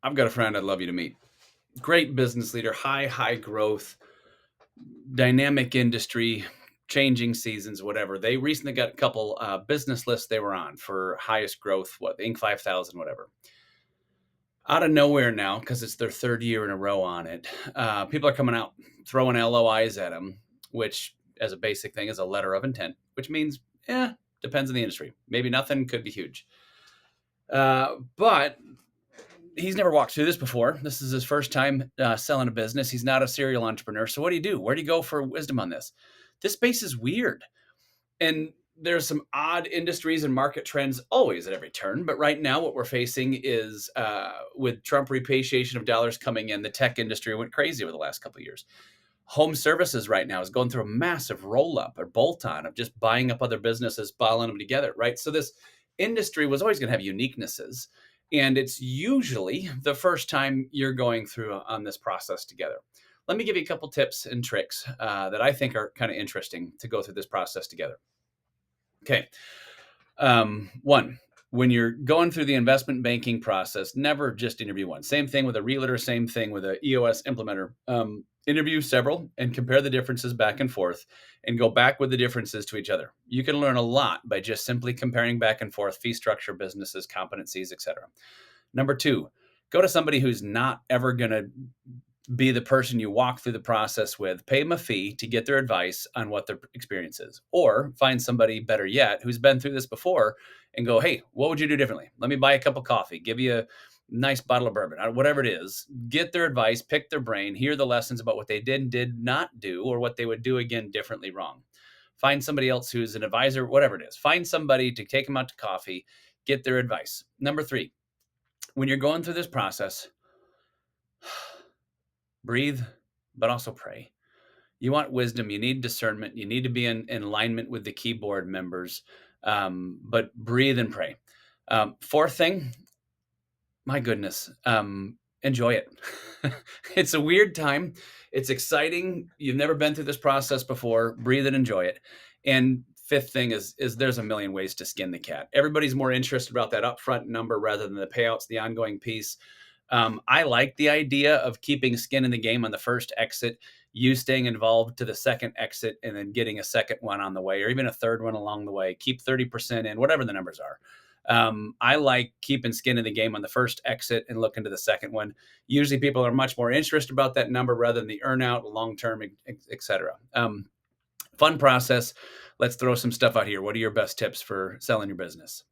I've got a friend I'd love you to meet. Great business leader, high growth, dynamic industry, changing seasons, whatever. They recently got a couple business lists they were on for highest growth, Inc. 5000, whatever. Out of nowhere now, because it's their third year in a row on it, people are coming out throwing LOIs at them, which, as a basic thing, is a letter of intent, which means, depends on the industry. Maybe nothing, could be huge. But he's never walked through this before. This is his first time selling a business. He's not a serial entrepreneur. So what do you do? Where do you go for wisdom on this? This space is weird. And there's some odd industries and market trends always at every turn. But right now, what we're facing is with Trump repatriation of dollars coming in, the tech industry went crazy over the last couple of years. Home services right now is going through a massive roll up or bolt on of just buying up other businesses, bottling them together, right? So this industry was always going to have uniquenesses. And it's usually the first time you're going through on this process together. Let me give you a couple tips and tricks that I think are kind of interesting to go through this process together. Okay. One, when you're going through the investment banking process, never just interview one. Same thing with a realtor, same thing with an EOS implementer. Interview several and compare the differences back and forth and go back with the differences to each other. You can learn a lot by just simply comparing back and forth fee structure, businesses, competencies, etc. Number two, go to somebody who's not ever going to be the person you walk through the process with, pay them a fee to get their advice on what their experience is, or find somebody better yet who's been through this before and go, hey, what would you do differently? Let me buy a cup of coffee, give you a nice bottle of bourbon, whatever it is, get their advice, pick their brain, hear the lessons about what they did and did not do, or what they would do again differently wrong. Find somebody else who's an advisor, whatever it is. Find somebody to take them out to coffee, get their advice. Number three, when you're going through this process, breathe, but also pray. You want wisdom, you need discernment, you need to be in alignment with the keyboard members, but breathe and pray. Fourth thing, my goodness, enjoy it. It's a weird time. It's exciting. You've never been through this process before. Breathe and enjoy it. And fifth thing is there's a million ways to skin the cat. Everybody's more interested about that upfront number rather than the payouts, the ongoing piece. I like the idea of keeping skin in the game on the first exit, you staying involved to the second exit, and then getting a second one on the way, or even a third one along the way. Keep 30% in, whatever the numbers are. I like keeping skin in the game on the first exit and looking to the second one. Usually people are much more interested about that number rather than the earnout, long-term, et cetera. Fun process. Let's throw some stuff out here. What are your best tips for selling your business?